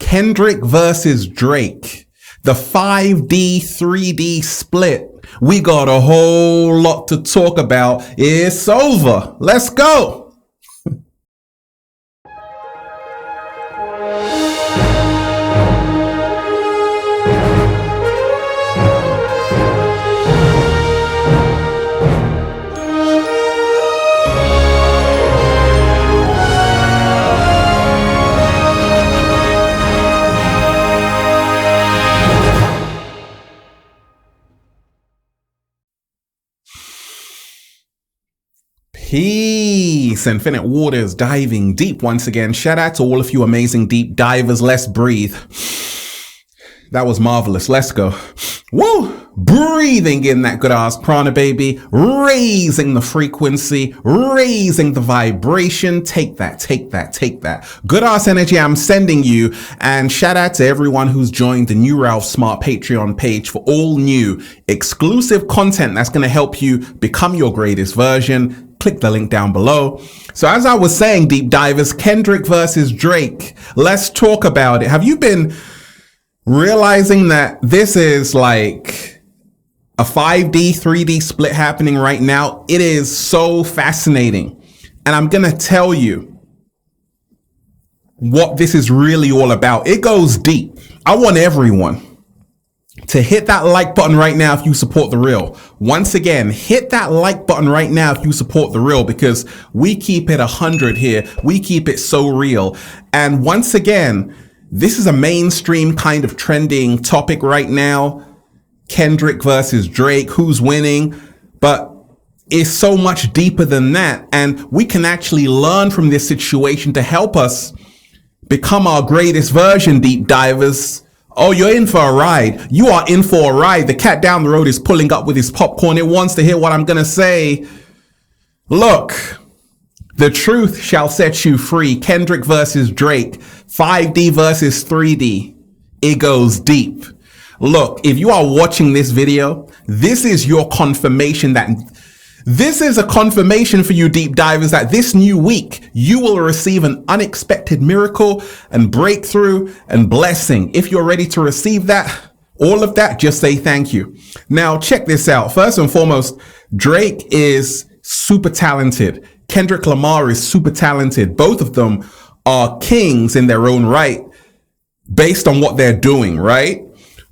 Kendrick versus Drake. The 5D, 3D split. We got a whole lot to talk about. It's over. Let's go. Peace, Infinite Waters, diving deep once again. Shout out to all of you amazing deep divers. Let's breathe. That was marvelous. Let's go. Woo! Breathing in that good ass prana, baby. Raising the frequency, raising the vibration. Take that, take that, take that. Good ass energy I'm sending you. And shout out to everyone who's joined the new Ralph Smart Patreon page for all new exclusive content that's going to help you become your greatest version. Click the link down below. So as I was saying, deep divers, Kendrick versus Drake. Let's talk about it. Have you been realizing that this is like a 5D, 3D split happening right now? It is so fascinating. And I'm going to tell you what this is really all about. It goes deep. I want everyone to hit that like button right now if you support the real. Once again, hit that like button right now if you support the real, because we keep it 100 here. We keep it so real. And once again, this is a mainstream kind of trending topic right now. Kendrick versus Drake, who's winning? But it's so much deeper than that. And we can actually learn from this situation to help us become our greatest version, deep divers. Oh, you're in for a ride. You are in for a ride. The cat down the road is pulling up with his popcorn. It wants to hear what I'm going to say. Look, the truth shall set you free. Kendrick versus Drake. 5D versus 3D. It goes deep. Look, if you are watching this video, this is your confirmation that this is a confirmation for you deep divers that this new week, you will receive an unexpected miracle and breakthrough and blessing. If you're ready to receive that, all of that, just say thank you. Now, check this out. First and foremost, Drake is super talented. Kendrick Lamar is super talented. Both of them are kings in their own right based on what they're doing, right?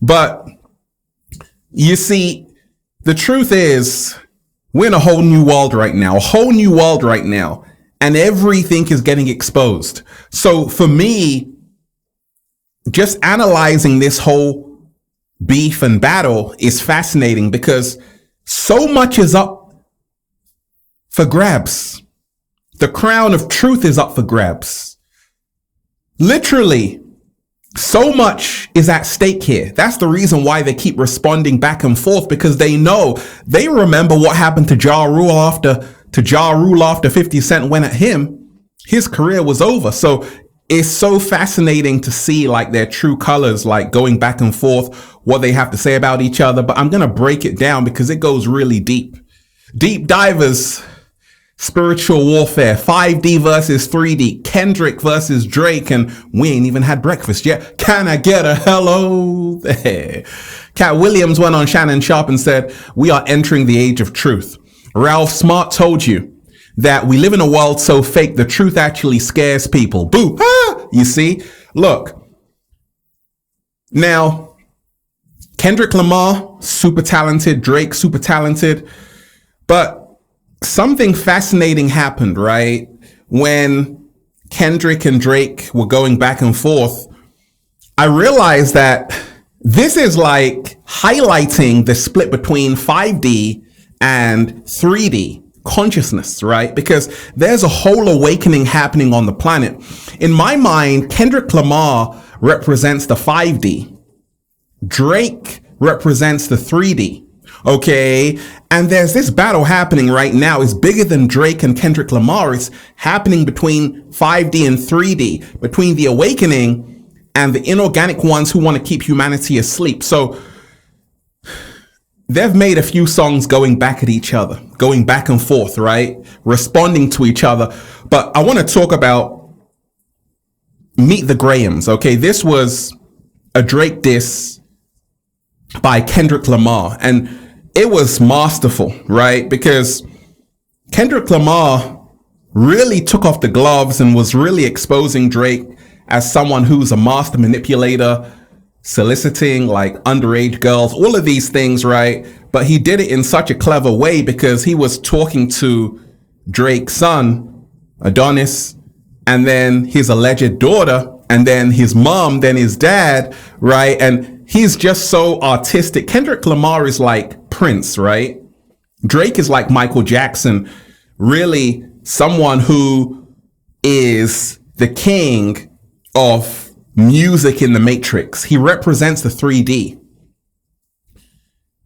But you see, the truth is, we're in a whole new world right now, and everything is getting exposed. So for me, just analyzing this whole beef and battle is fascinating because so much is up for grabs. The crown of truth is up for grabs. Literally, so much is at stake here. That's the reason why they keep responding back and forth, because they remember what happened to Ja Rule after 50 Cent went at him. His career was over. So it's so fascinating to see like their true colors, like going back and forth, what they have to say about each other. But I'm going to break it down because it goes really deep. Deep divers. Spiritual warfare, 5D versus 3D, Kendrick versus Drake, and we ain't even had breakfast yet. Can I get a hello there? Cat Williams went on Shannon Sharp and said, we are entering the age of truth. Ralph Smart told you that we live in a world so fake, the truth actually scares people. Boo! Ah! You see? Look. Now, Kendrick Lamar, super talented. Drake, super talented. But something fascinating happened, right? When Kendrick and Drake were going back and forth, I realized that this is like highlighting the split between 5D and 3D consciousness, right? Because there's a whole awakening happening on the planet. In my mind, Kendrick Lamar represents the 5D. Drake represents the 3D. Okay, and there's this battle happening right now. It's bigger than Drake and Kendrick Lamar. It's happening between 5D and 3D, between the awakening and the inorganic ones who want to keep humanity asleep. So they've made a few songs going back at each other, going back and forth, right? Responding to each other. But I want to talk about Meet the Grahams. Okay, this was a Drake diss by Kendrick Lamar, and it was masterful, right? Because Kendrick Lamar really took off the gloves and was really exposing Drake as someone who's a master manipulator, soliciting like underage girls, all of these things, right? But he did it in such a clever way because he was talking to Drake's son, Adonis, and then his alleged daughter, and then his mom, then his dad, right? And he's just so artistic. Kendrick Lamar is like Prince, right? Drake is like Michael Jackson, really someone who is the king of music in the Matrix. He represents the 3D.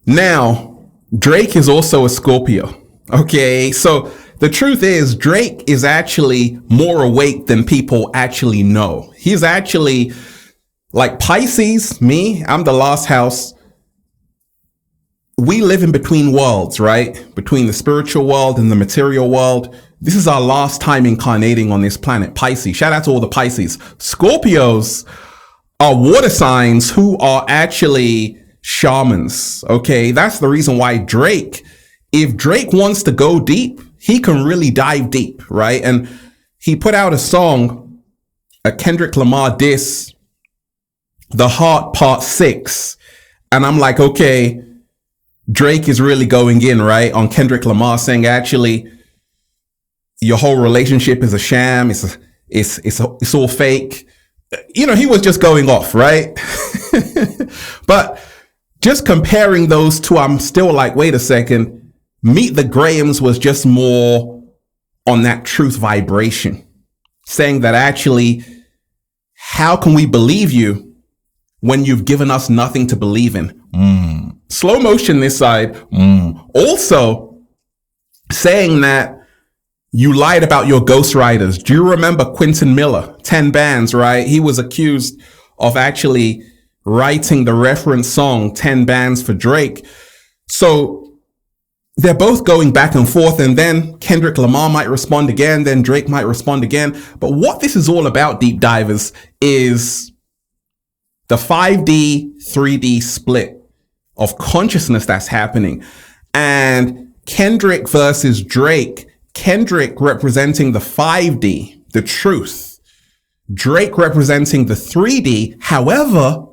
Now, Drake is also a Scorpio. Okay, so the truth is Drake is actually more awake than people actually know. He's actually like Pisces, me, I'm the last house. We live in between worlds, right? Between the spiritual world and the material world. This is our last time incarnating on this planet, Pisces. Shout out to all the Pisces. Scorpios are water signs who are actually shamans. Okay, that's the reason why Drake, if Drake wants to go deep, he can really dive deep, right? And he put out a song, a Kendrick Lamar diss, The Heart Part 6. And I'm like, okay, Drake is really going in, right? On Kendrick Lamar, saying actually your whole relationship is a sham. It's all fake. You know, he was just going off, right? But just comparing those two, I'm still like, wait a second. Meet the Grahams was just more on that truth vibration, saying that actually, how can we believe you when you've given us nothing to believe in? Slow motion this side. Also saying that you lied about your ghostwriters. Do you remember Quentin Miller, 10 Bands, right? He was accused of actually writing the reference song 10 Bands for Drake. So they're both going back and forth, and then Kendrick Lamar might respond again, then Drake might respond again. But what this is all about, deep divers, is the 5D, 3D split of consciousness that's happening. And Kendrick versus Drake, Kendrick representing the 5D, the truth. Drake representing the 3D. However,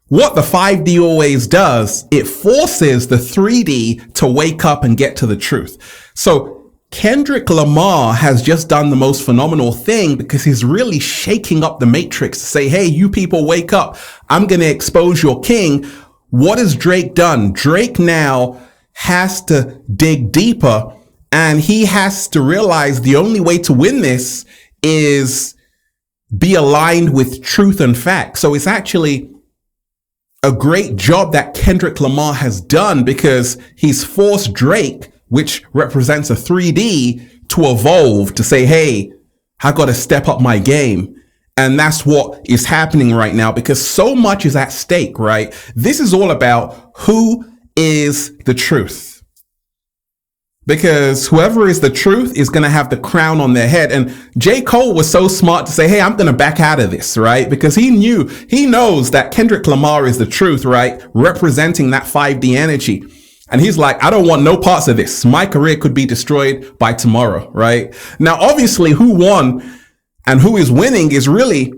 what the 5D always does, it forces the 3D to wake up and get to the truth. So Kendrick Lamar has just done the most phenomenal thing because he's really shaking up the matrix to say, hey, you people wake up. I'm going to expose your king. What has Drake done? Drake now has to dig deeper, and he has to realize the only way to win this is be aligned with truth and fact. So it's actually a great job that Kendrick Lamar has done because he's forced Drake, which represents a 3D, to evolve, to say, hey, I got to step up my game. And that's what is happening right now because so much is at stake, right? This is all about who is the truth. Because whoever is the truth is going to have the crown on their head. And J. Cole was so smart to say, hey, I'm going to back out of this, right? Because he knows that Kendrick Lamar is the truth, right? Representing that 5D energy. And he's like, I don't want no parts of this. My career could be destroyed by tomorrow, right? Now, obviously, who won and who is winning is really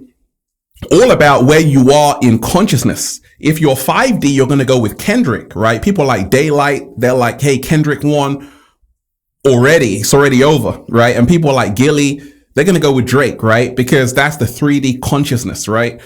all about where you are in consciousness. If you're 5D, you're going to go with Kendrick, right? People like Daylight, they're like, hey, Kendrick won. Already, it's already over, right? And people like Gilly, they're going to go with Drake, right? Because that's the 3D consciousness, right?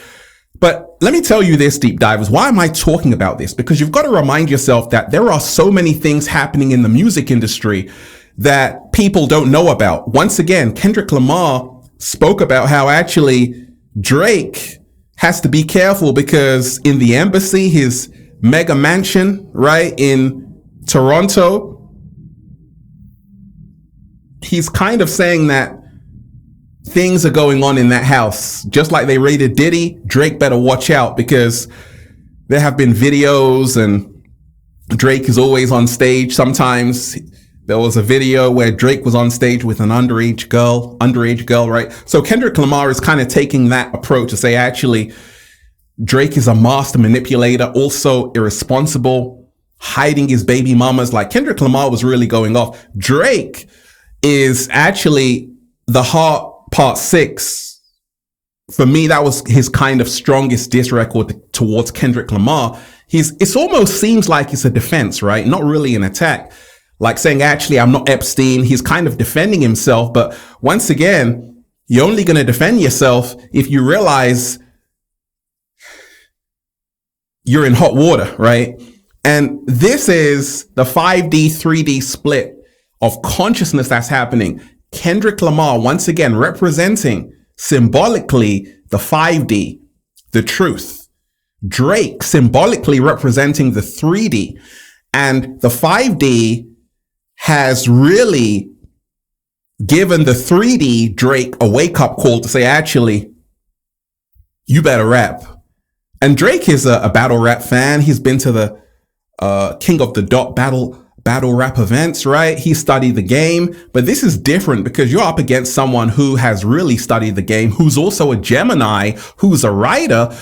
But let me tell you this, deep divers. Why am I talking about this? Because you've got to remind yourself that there are so many things happening in the music industry that people don't know about. Once again, Kendrick Lamar spoke about how actually Drake has to be careful because in the embassy, his mega mansion, right, in Toronto, he's kind of saying that things are going on in that house. Just like they raided Diddy, Drake better watch out because there have been videos and Drake is always on stage. Sometimes There was a video where Drake was on stage with an underage girl, right? So Kendrick Lamar is kind of taking that approach to say, actually, Drake is a master manipulator, also irresponsible, hiding his baby mamas. Like, Kendrick Lamar was really going off. Drake is actually the Heart Part 6. For me, that was his kind of strongest diss record towards Kendrick Lamar. It almost seems like it's a defense, right? Not really an attack. Like saying, actually, I'm not Epstein. He's kind of defending himself. But once again, you're only going to defend yourself if you realize you're in hot water, right? And this is the 5D, 3D split of consciousness that's happening. Kendrick Lamar, once again, representing symbolically the 5D, the truth. Drake symbolically representing the 3D. And the 5D has really given the 3D Drake a wake-up call to say, actually, you better rap. And Drake is a battle rap fan. He's been to the King of the Dot battle rap events, right? He studied the game. But this is different because you're up against someone who has really studied the game, who's also a Gemini, who's a writer.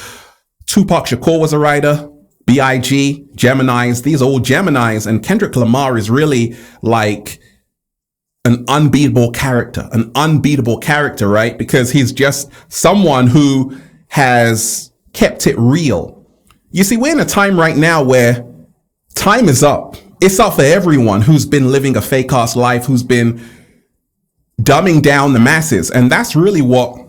Tupac Shakur was a writer. B.I.G., Geminis, these are all Geminis. And Kendrick Lamar is really like an unbeatable character, right? Because he's just someone who has kept it real. You see, we're in a time right now where time is up. It's up for everyone who's been living a fake ass life, who's been dumbing down the masses. And that's really what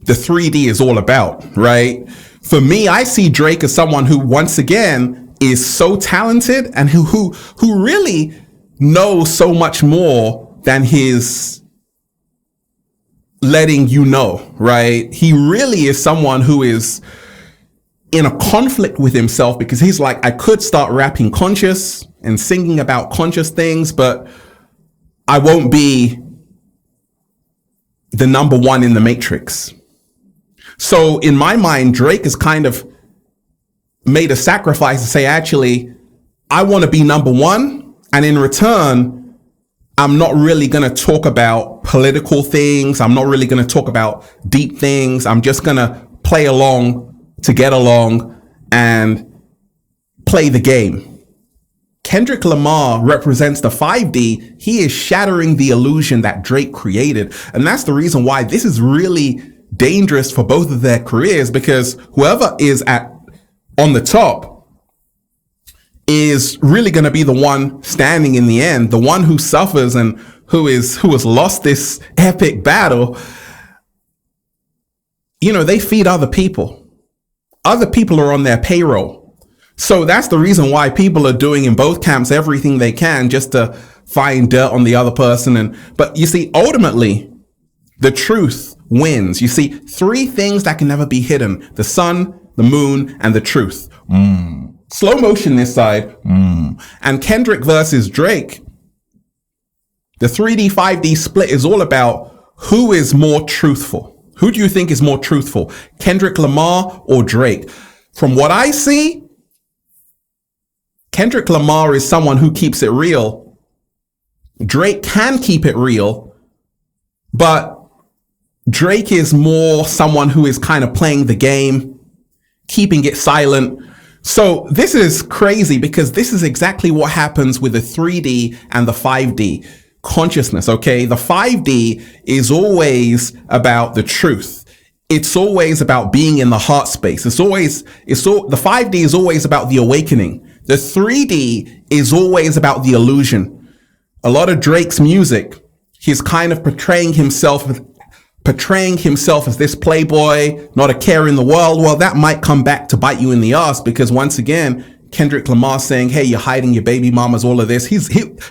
the 3D is all about, right? For me, I see Drake as someone who, once again, is so talented and who really knows so much more than his letting you know, right? He really is someone who is in a conflict with himself because he's like, I could start rapping conscious and singing about conscious things, but I won't be the number one in the Matrix. So in my mind, Drake has kind of made a sacrifice to say, actually, I want to be number one. And in return, I'm not really going to talk about political things. I'm not really going to talk about deep things. I'm just going to play along to get along and play the game. Kendrick Lamar represents the 5D. He is shattering the illusion that Drake created. And that's the reason why this is really dangerous for both of their careers, because whoever is on the top is really going to be the one standing in the end, the one who suffers and who has lost this epic battle. You know, they feed other people. Other people are on their payroll. So that's the reason why people are doing in both camps everything they can just to find dirt on the other person. But you see, ultimately, the truth wins. You see, three things that can never be hidden: the sun, the moon, and the truth. Slow motion this side. And Kendrick versus Drake, the 3D, 5D split is all about who is more truthful. Who do you think is more truthful, Kendrick Lamar or Drake? From what I see, Kendrick Lamar is someone who keeps it real. Drake can keep it real, but Drake is more someone who is kind of playing the game, keeping it silent. So this is crazy because this is exactly what happens with the 3D and the 5D consciousness, okay? The 5D is always about the truth. It's always about being in the heart space. The 5D is always about the awakening. The 3D is always about the illusion. A lot of Drake's music, he's kind of portraying himself as this playboy, not a care in the world. Well, that might come back to bite you in the ass because once again, Kendrick Lamar saying, hey, you're hiding your baby mamas, all of this.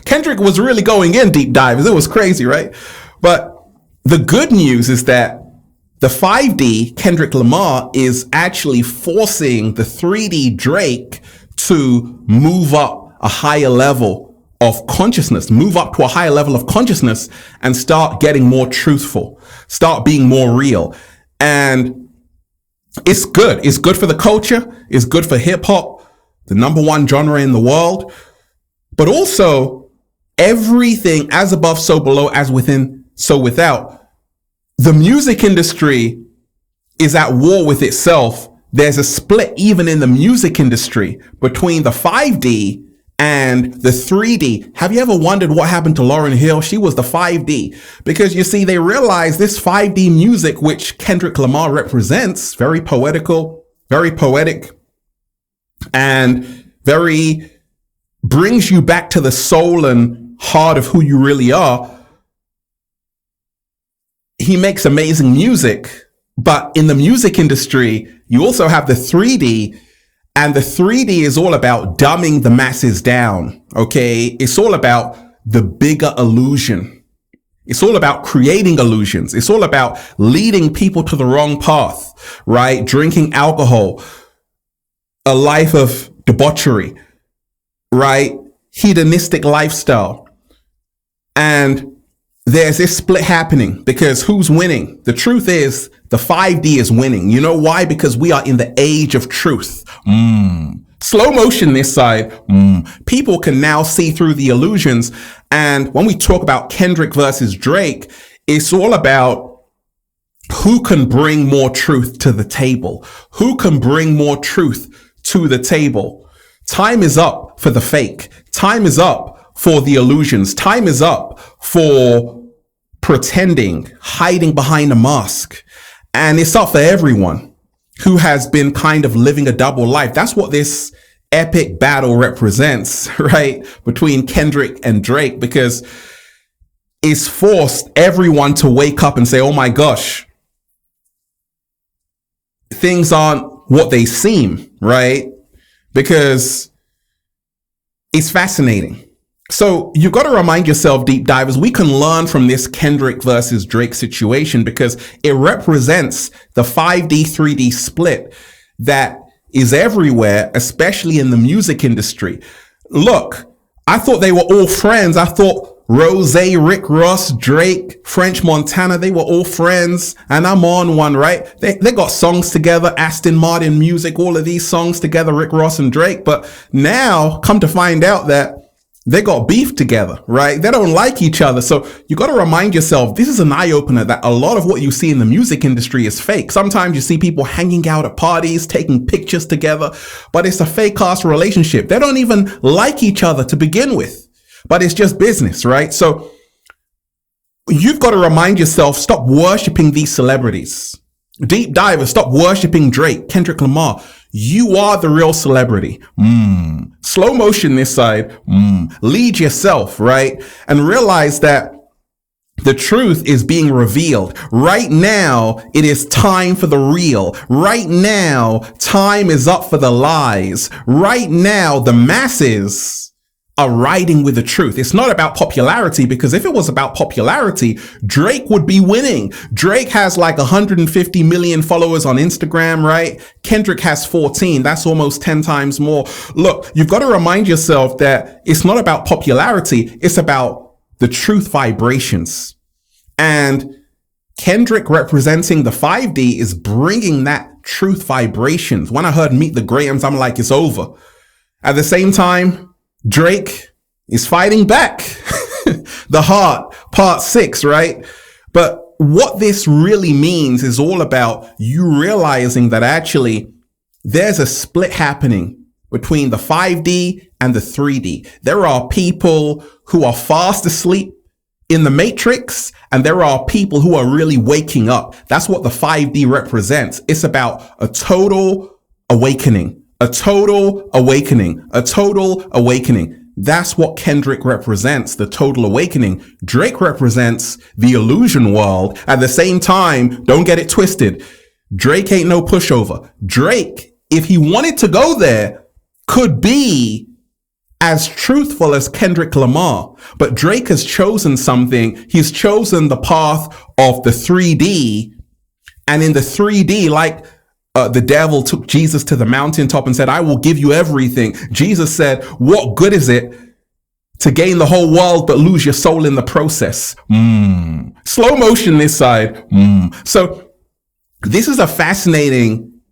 Kendrick was really going in deep dives. It was crazy, right? But the good news is that the 5D, Kendrick Lamar, is actually forcing the 3D Drake to move up a higher level of consciousness, move up to a higher level of consciousness and start getting more truthful, start being more real. And it's good. It's good for the culture. It's good for hip hop, the number one genre in the world. But also, everything as above, so below, as within, so without. The music industry is at war with itself. There's a split even in the music industry between the 5D and the 3D. Have you ever wondered what happened to Lauryn Hill? She was the 5D. Because you see, they realized this 5D music, which Kendrick Lamar represents, very poetical, very poetic, and very brings you back to the soul and heart of who you really are. He makes amazing music, but in the music industry, you also have the 3D, and the 3D is all about dumbing the masses down, okay? It's all about the bigger illusion. It's all about creating illusions. It's all about leading people to the wrong path, right? Drinking alcohol, a life of debauchery, right? Hedonistic lifestyle. And there's this split happening because who's winning? The truth is the 5D is winning. You know why? Because we are in the age of truth. Slow motion this side. People can now see through the illusions. And when we talk about Kendrick versus Drake, it's all about who can bring more truth to the table. Who can bring more truth to the table? Time is up for the fake. Time is up for the illusions. Time is up for pretending, hiding behind a mask. And it's up for everyone who has been kind of living a double life. That's what this epic battle represents, right? Between Kendrick and Drake, because it's forced everyone to wake up and say, oh my gosh, things aren't what they seem, right? Because it's fascinating. So you've got to remind yourself, deep divers, we can learn from this Kendrick versus Drake situation because it represents the 5D, 3D split that is everywhere, especially in the music industry. Look, I thought they were all friends. I thought Rose, Rick Ross, Drake, French Montana, they were all friends. And I'm on one, right? They got songs together, Aston Martin music, all of these songs together, Rick Ross and Drake. But now come to find out that they got beef together, right? They don't like each other. So you got to remind yourself, this is an eye opener that a lot of what you see in the music industry is fake. Sometimes you see people hanging out at parties, taking pictures together, but it's a fake ass relationship. They don't even like each other to begin with, but it's just business, right? So you've got to remind yourself, stop worshiping these celebrities. Deep divers, stop worshiping Drake, Kendrick Lamar. You are the real celebrity. Slow motion this side. Lead yourself, right? And realize that the truth is being revealed. Right now, it is time for the real. Right now, time is up for the lies. Right now, the masses are riding with the truth. It's not about popularity, because if it was about popularity, Drake would be winning. Drake has like 150 million followers on Instagram, right? Kendrick has 14. That's almost 10 times more. Look, you've got to remind yourself that it's not about popularity. It's about the truth vibrations. And Kendrick, representing the 5D, is bringing that truth vibrations. When I heard Meet the Grahams, I'm like, it's over. At the same time, Drake is fighting back. The Heart, part 6, right? But what this really means is all about you realizing that actually there's a split happening between the 5D and the 3D. There are people who are fast asleep in the matrix, and there are people who are really waking up. That's what the 5D represents. It's about a total awakening. A total awakening, a total awakening. That's what Kendrick represents, the total awakening. Drake represents the illusion world. At the same time, don't get it twisted. Drake ain't no pushover. Drake, if he wanted to go there, could be as truthful as Kendrick Lamar. But Drake has chosen something. He's chosen the path of the 3D. And in the 3D, like, the devil took Jesus to the mountaintop and said, I will give you everything. Jesus said, what good is it to gain the whole world but lose your soul in the process? Slow motion this side. So this is a fascinating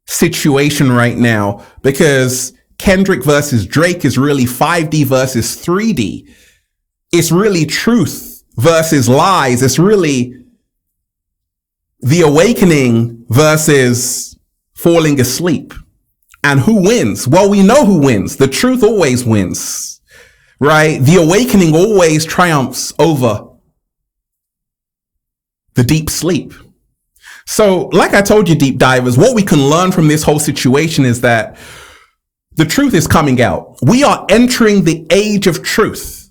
situation right now, because Kendrick versus Drake is really 5D versus 3D. It's really truth versus lies. It's really the awakening versus falling asleep. And who wins? Well, we know who wins. The truth always wins, right? The awakening always triumphs over the deep sleep. So, like I told you, deep divers, what we can learn from this whole situation is that the truth is coming out. We are entering the age of truth.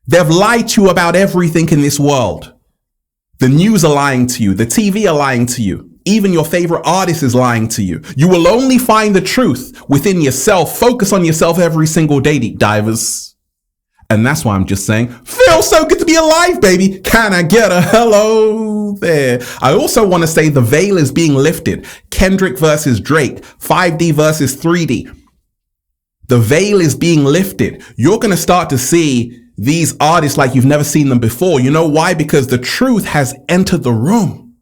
They've lied to you about everything in this world. The news are lying to you. The TV are lying to you. Even your favorite artist is lying to you. You will only find the truth within yourself. Focus on yourself every single day, deep divers. And that's why I'm just saying, feels so good to be alive, baby. Can I get a hello there? I also want to say the veil is being lifted. Kendrick versus Drake, 5D versus 3D. The veil is being lifted. You're going to start to see these artists like you've never seen them before. You know why? Because the truth has entered the room.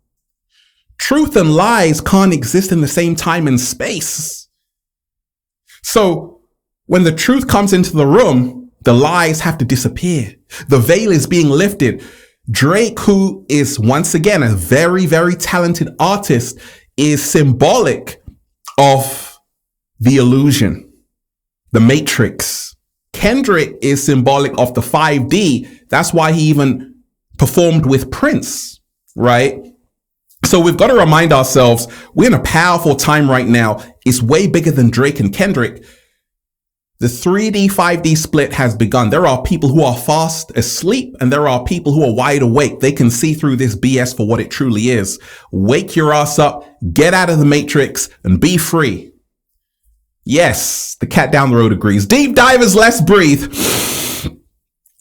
Truth and lies can't exist in the same time and space. So when the truth comes into the room, the lies have to disappear. The veil is being lifted. Drake, who is once again a very, very talented artist, is symbolic of the illusion, the matrix. Kendrick is symbolic of the 5D. That's why he even performed with Prince, right? So we've got to remind ourselves, we're in a powerful time right now. It's way bigger than Drake and Kendrick. The 3D, 5D split has begun. There are people who are fast asleep and there are people who are wide awake. They can see through this BS for what it truly is. Wake your ass up, get out of the matrix and be free. Yes, the cat down the road agrees. Deep divers, let's breathe.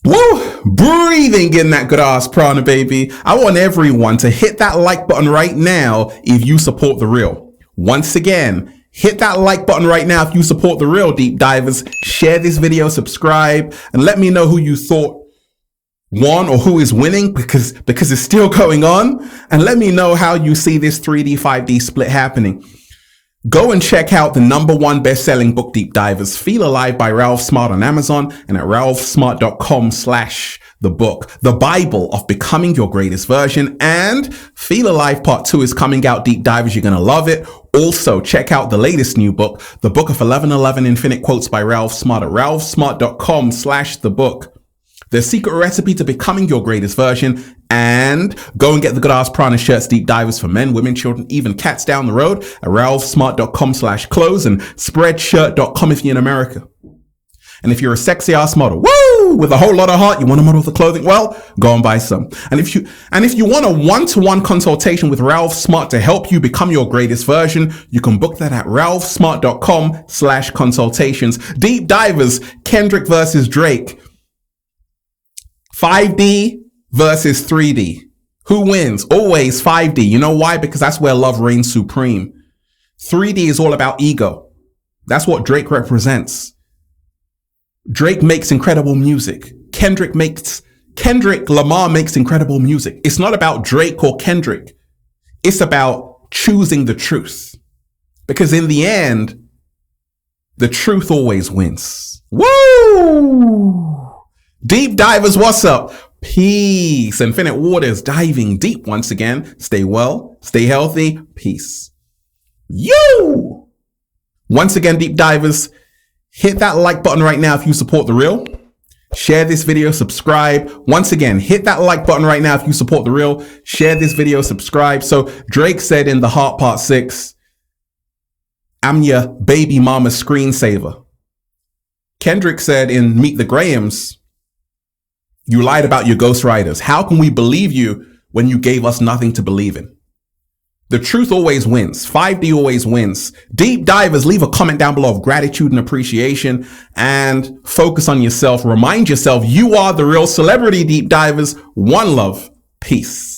Woo! Breathing in that good ass prana, baby. I want everyone to hit that like button right now if you support the real. Once again, hit that like button right now if you support the real, deep divers. Share this video, subscribe, and let me know who you thought won or who is winning because it's still going on. And let me know how you see this 3D, 5D split happening. Go and check out the #1 best-selling book, Deep Divers, Feel Alive by Ralph Smart on Amazon and at ralphsmart.com/the-book. The Bible of Becoming Your Greatest Version, and Feel Alive Part 2 is coming out, Deep Divers. You're going to love it. Also, check out the latest new book, The Book of 1111 Infinite Quotes by Ralph Smart at ralphsmart.com/the-book. The secret recipe to becoming your greatest version, and go and get the good ass prana shirts, Deep Divers, for men, women, children, even cats down the road at ralphsmart.com/clothes and spreadshirt.com if you're in America. And if you're a sexy ass model, woo, with a whole lot of heart, you want to model the clothing, well, go and buy some. And if you want a one-to-one consultation with Ralph Smart to help you become your greatest version, you can book that at ralphsmart.com/consultations. Deep Divers, Kendrick versus Drake. 5D versus 3D. Who wins? Always 5D. You know why? Because that's where love reigns supreme. 3D is all about ego. That's what Drake represents. Drake makes incredible music. Kendrick Lamar makes incredible music. It's not about Drake or Kendrick. It's about choosing the truth. Because in the end, the truth always wins. Woo! Deep divers, what's up? Peace. Infinite waters, diving deep once again. Stay well, stay healthy. Peace. You! Once again, deep divers, hit that like button right now if you support the real. Share this video, subscribe. Once again, hit that like button right now if you support the real. Share this video, subscribe. So Drake said in The Heart Part 6, I'm your baby mama's screensaver. Kendrick said in Meet the Grahams, you lied about your ghostwriters. How can we believe you when you gave us nothing to believe in? The truth always wins. 5D always wins. Deep divers, leave a comment down below of gratitude and appreciation and focus on yourself. Remind yourself you are the real celebrity, deep divers. One love. Peace.